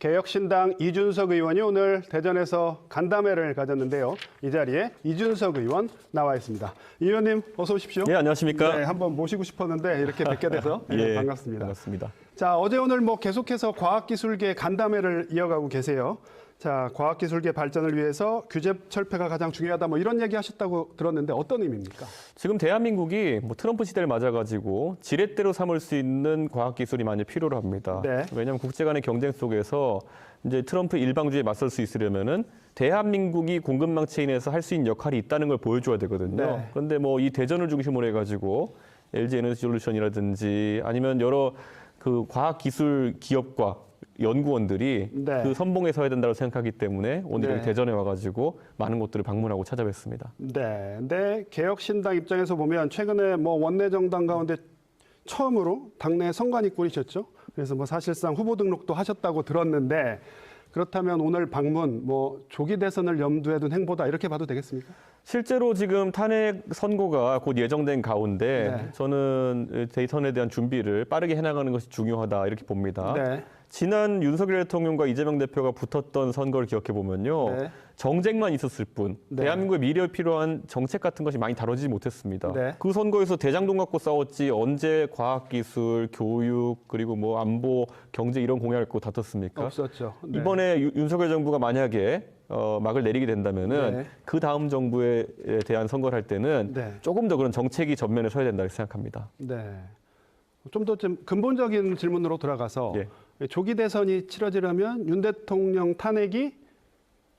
개혁신당 이준석 의원이 오늘 대전에서 간담회를 가졌는데요. 이 자리에 이준석 의원 나와 있습니다. 이 의원님 어서 오십시오. 네, 안녕하십니까. 네, 한번 모시고 싶었는데 이렇게 뵙게 돼서 네, 반갑습니다. 반갑습니다. 자, 어제 오늘 계속해서 과학기술계 간담회를 이어가고 계세요. 자, 과학기술계 발전을 위해서 규제 철폐가 가장 중요하다 이런 얘기 하셨다고 들었는데 어떤 의미입니까? 지금 대한민국이 트럼프 시대를 맞아가지고 지렛대로 삼을 수 있는 과학기술이 많이 필요로 합니다. 네. 왜냐하면 국제 간의 경쟁 속에서 이제 트럼프 일방주의에 맞설 수 있으려면은 대한민국이 공급망 체인에서 할 수 있는 역할이 있다는 걸 보여줘야 되거든요. 네. 그런데 이 대전을 중심으로 해가지고 LG 에너지솔루션이라든지 아니면 여러 그 과학기술 기업과 연구원들이 네. 그 선봉에 서야 된다고 생각하기 때문에 오늘 네. 대전에 와가지고 많은 곳들을 방문하고 찾아뵀습니다. 네. 근데 개혁신당 입장에서 보면 최근에 원내 정당 가운데 처음으로 당내 선관위 꾸리셨죠. 그래서 사실상 후보 등록도 하셨다고 들었는데 그렇다면 오늘 방문 조기 대선을 염두에 둔 행보다 이렇게 봐도 되겠습니까? 실제로 지금 탄핵 선고가 곧 예정된 가운데 네. 저는 대선에 대한 준비를 빠르게 해나가는 것이 중요하다 이렇게 봅니다. 네. 지난 윤석열 대통령과 이재명 대표가 붙었던 선거를 기억해 보면요. 네. 정쟁만 있었을 뿐 네. 대한민국의 미래에 필요한 정책 같은 것이 많이 다뤄지지 못했습니다. 네. 그 선거에서 대장동 갖고 싸웠지 언제 과학기술, 교육 그리고 안보, 경제 이런 공약을 갖고 다퉜습니까? 없었죠. 네. 이번에 윤석열 정부가 만약에 막을 내리게 된다면은 네. 그 다음 정부에 대한 선거를 할 때는 네. 조금 더 그런 정책이 전면에 서야 된다고 생각합니다. 네. 좀 더 근본적인 질문으로 돌아가서 예. 조기 대선이 치러지려면 윤 대통령 탄핵이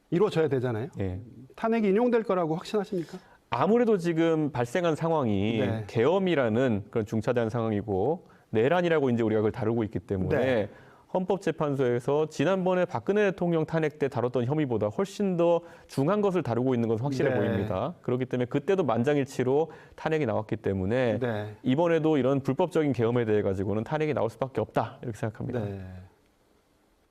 이루어져야 되잖아요. 예. 탄핵이 인용될 거라고 확신하십니까? 아무래도 지금 발생한 상황이 네. 계엄이라는 그런 중차대한 상황이고 내란이라고 이제 우리가 그걸 다루고 있기 때문에 네. 헌법재판소에서 지난번에 박근혜 대통령 탄핵 때 다뤘던 혐의보다 훨씬 더 중한 것을 다루고 있는 것은 확실해 네. 보입니다. 그렇기 때문에 그때도 만장일치로 탄핵이 나왔기 때문에 네. 이번에도 이런 불법적인 계엄에 대해 가지고는 탄핵이 나올 수밖에 없다 이렇게 생각합니다. 네.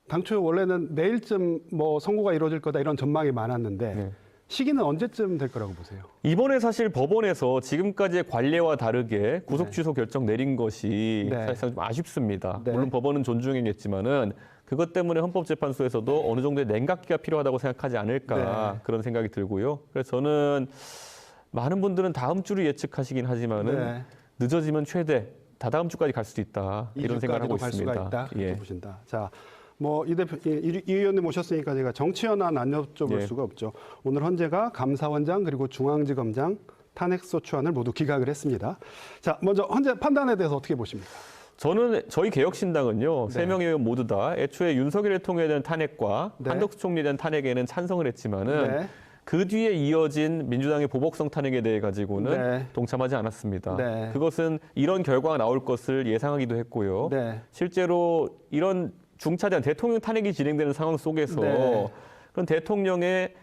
당초 원래는 내일쯤 선고가 이루어질 거다 이런 전망이 많았는데 네. 시기는 언제쯤 될 거라고 보세요? 이번에 사실 법원에서 지금까지의 관례와 다르게 구속 취소 결정 내린 것이 네. 사실상 좀 아쉽습니다. 네. 물론 법원은 존중해야겠지만은 그것 때문에 헌법재판소에서도 어느 정도의 냉각기가 필요하다고 생각하지 않을까 네. 그런 생각이 들고요. 그래서 저는 많은 분들은 다음 주를 예측하시긴 하지만은 네. 늦어지면 최대 다다음 주까지 갈 수도 있다 이런 생각을 하고 갈 있습니다. 수가 있다. 그렇게 예. 보신다. 자, 이 의원님 오셨으니까 제가 정치연한 안 여쭤볼 예. 수가 없죠. 오늘 헌재가 감사원장 그리고 중앙지검장 탄핵소추안을 모두 기각을 했습니다. 자, 먼저 헌재 판단에 대해서 어떻게 보십니까? 저는 저희 개혁신당은요. 네. 세 명의 의원 모두 다 애초에 윤석열 대통령에 대한 탄핵과 네. 한덕수 총리에 대한 탄핵에는 찬성을 했지만은 네. 그 뒤에 이어진 민주당의 보복성 탄핵에 대해 가지고는 네. 동참하지 않았습니다. 네. 그것은 이런 결과가 나올 것을 예상하기도 했고요. 네. 실제로 이런 중차대한 대통령 탄핵이 진행되는 상황 속에서 네. 그런 대통령의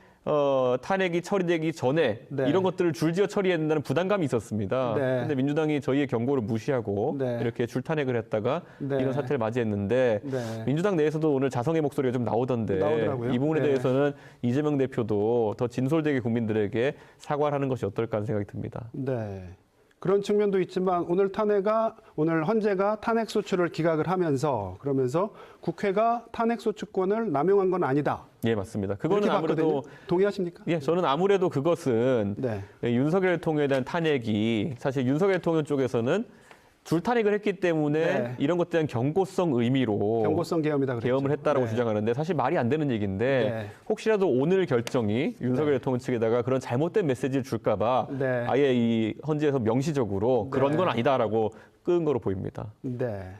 탄핵이 처리되기 전에 네. 이런 것들을 줄지어 처리해야 된다는 부담감이 있었습니다. 네. 그런데 민주당이 저희의 경고를 무시하고 네. 이렇게 줄탄핵을 했다가 네. 이런 사태를 맞이했는데 네. 민주당 내에서도 오늘 자성의 목소리가 좀 나오던데 나오더라고요. 이 부분에 네. 대해서는 대해서는 이재명 대표도 더 진솔되게 국민들에게 사과를 하는 것이 어떨까 하는 생각이 듭니다. 네. 그런 측면도 있지만 오늘 헌재가 탄핵소추를 기각을 하면서 그러면서 국회가 탄핵소추권을 남용한 건 아니다. 예, 맞습니다. 그거는 이렇게 아무래도 봤거든요. 동의하십니까? 예, 저는 아무래도 그것은 네. 윤석열 대통령에 대한 탄핵이 사실 윤석열 대통령 쪽에서는 줄탄핵을 했기 때문에 네. 이런 것에 대한 경고성 의미로 경고성 계엄이다 그랬죠. 계엄을 했다라고 네. 주장하는데 사실 말이 안 되는 얘기인데 네. 혹시라도 오늘 결정이 윤석열 대통령 측에다가 그런 잘못된 메시지를 줄까 봐 네. 아예 이 헌재에서 명시적으로 그런 네. 건 아니다라고 끄은 거로 보입니다. 네.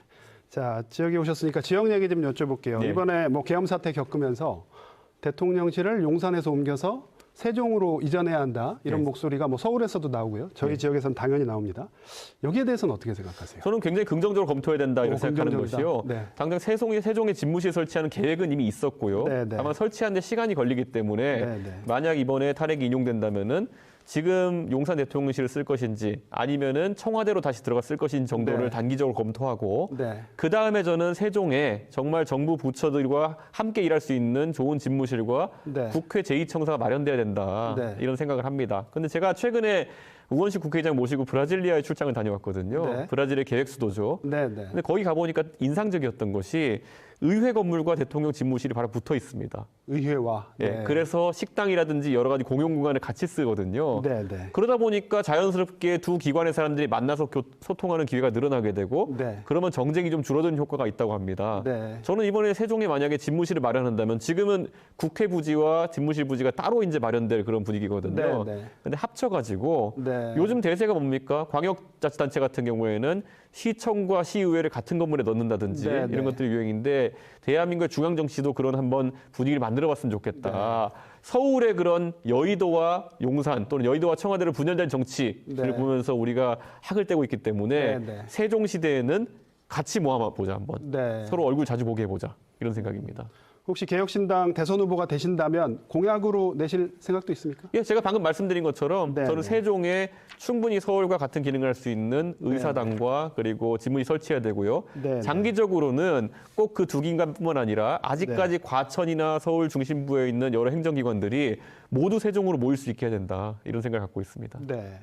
자, 지역에 오셨으니까 지역 얘기 좀 여쭤볼게요. 네. 이번에 계엄 사태 겪으면서 대통령실을 용산에서 옮겨서 세종으로 이전해야 한다. 이런 네. 목소리가 서울에서도 나오고요. 저희 지역에서는 당연히 나옵니다. 여기에 대해서는 어떻게 생각하세요? 저는 굉장히 긍정적으로 검토해야 된다 이렇게 생각하는 긍정적이다. 것이요. 네. 당장 세종에 집무실 설치하는 계획은 이미 있었고요. 네, 네. 다만 설치하는데 시간이 걸리기 때문에 네, 네. 만약 이번에 탄핵이 인용된다면은 지금 용산 대통령실을 쓸 것인지 아니면은 청와대로 다시 들어가 쓸 것인지 정도를 네. 단기적으로 검토하고 네. 그 다음에 저는 세종에 정말 정부 부처들과 함께 일할 수 있는 좋은 집무실과 네. 국회 제2청사가 마련돼야 된다 네. 이런 생각을 합니다. 근데 제가 최근에 우원식 국회의장 모시고 브라질리아에 출장을 다녀왔거든요. 네. 브라질의 계획 수도죠. 네, 네. 근데 거기 가보니까 인상적이었던 것이 의회 건물과 대통령 집무실이 바로 붙어 있습니다. 의회와. 예, 네. 그래서 식당이라든지 여러 가지 공용 공간을 같이 쓰거든요. 네, 네. 그러다 보니까 자연스럽게 두 기관의 사람들이 만나서 소통하는 기회가 늘어나게 되고 네. 그러면 정쟁이 좀 줄어드는 효과가 있다고 합니다. 네. 저는 이번에 세종에 만약에 집무실을 마련한다면 지금은 국회 부지와 집무실 부지가 따로 이제 마련될 그런 분위기거든요. 네, 네. 근데 합쳐가지고 네. 요즘 대세가 뭡니까? 광역자치단체 같은 경우에는 시청과 시의회를 같은 건물에 넣는다든지 네, 네. 이런 것들이 유행인데 대한민국의 중앙정치도 그런 한번 분위기를 만들어봤으면 좋겠다. 네. 서울의 그런 여의도와 용산 또는 여의도와 청와대를 분열된 정치를 네. 보면서 우리가 학을 떼고 있기 때문에 네, 네. 세종시대에는 같이 모아보자 한번. 네. 서로 얼굴 자주 보게 해보자. 이런 생각입니다. 혹시 개혁신당 대선 후보가 되신다면 공약으로 내실 생각도 있습니까? 예, 제가 방금 말씀드린 것처럼 네, 저는 네. 세종에 충분히 서울과 같은 기능을 할 수 있는 의사당과 그리고 집무실 설치해야 되고요. 네, 장기적으로는 꼭 그 두 기관뿐만 아니라 아직까지 과천이나 서울 중심부에 있는 여러 행정기관들이 모두 세종으로 모일 수 있게 해야 된다. 이런 생각을 갖고 있습니다. 네.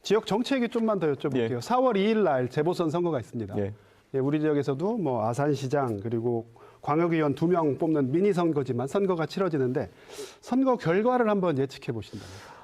지역 정치 얘기 좀만 더 여쭤볼게요. 예. 4월 2일 날 재보선 선거가 있습니다. 예. 예, 우리 지역에서도 뭐 아산시장 그리고 광역의원 2명 뽑는 미니 선거지만 선거가 치러지는데 선거 결과를 한번 예측해 보신다면.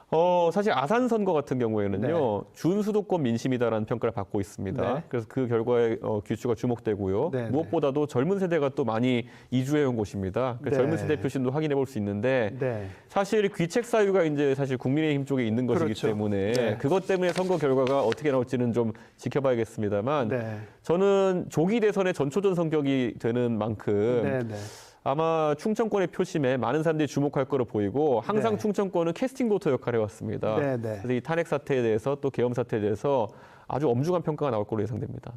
사실 아산 선거 같은 경우에는요, 네. 준수도권 민심이다라는 평가를 받고 있습니다. 네. 그래서 그 결과에 귀추가 주목되고요. 네, 무엇보다도 젊은 세대가 또 많이 이주해온 곳입니다. 그래서 네. 젊은 세대 표심도 확인해 볼 수 있는데 네. 사실 귀책 사유가 이제 사실 국민의힘 쪽에 있는 것이기 그렇죠. 때문에 네. 그것 때문에 선거 결과가 어떻게 나올지는 좀 지켜봐야겠습니다만 네. 저는 조기 대선의 전초전 성격이 되는 만큼 네, 네. 아마 충청권의 표심에 많은 사람들이 주목할 거로 보이고 항상 네. 충청권은 캐스팅 보터 역할을 해왔습니다. 네, 네. 그래서 이 탄핵 사태에 대해서 또 계엄 사태에 대해서 아주 엄중한 평가가 나올 걸로 예상됩니다.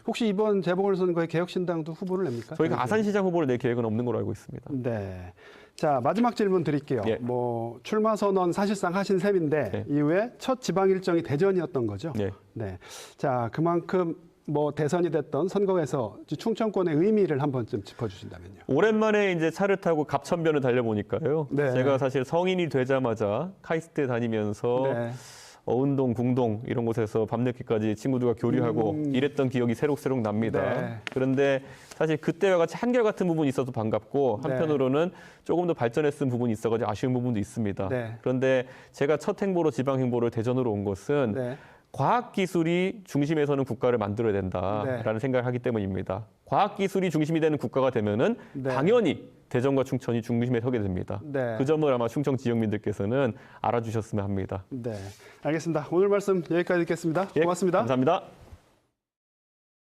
혹시 이번 재보궐선거에 개혁신당도 후보를 냅니까? 저희가 아산시장 후보를 낼 계획은 없는 걸로 알고 있습니다. 네. 자, 마지막 질문 드릴게요. 예. 뭐 출마 선언 사실상 하신 셈인데 예. 이후에 첫 지방 일정이 대전이었던 거죠. 예. 네. 자, 그만큼 뭐 대선이 됐던 선거에서 충청권의 의미를 한 번쯤 짚어주신다면요. 오랜만에 이제 차를 타고 갑천변을 달려보니까요. 네. 제가 사실 성인이 되자마자 카이스트 다니면서 네. 어운동, 궁동 이런 곳에서 밤늦게까지 친구들과 교류하고 이랬던 기억이 새록새록 납니다. 네. 그런데 사실 그때와 같이 한결같은 부분이 있어서 반갑고 한편으로는 조금 더 발전했던 부분이 있어가지고 아쉬운 부분도 있습니다. 네. 그런데 제가 첫 행보로 지방 행보를 대전으로 온 것은 네. 과학기술이 중심에 서는 국가를 만들어야 된다라는 생각을 하기 때문입니다. 과학기술이 중심이 되는 국가가 되면은 네. 당연히 대전과 충청이 중심에 서게 됩니다. 네. 그 점을 아마 충청 지역민들께서는 알아주셨으면 합니다. 네. 알겠습니다. 오늘 말씀 여기까지 듣겠습니다. 예, 고맙습니다. 감사합니다.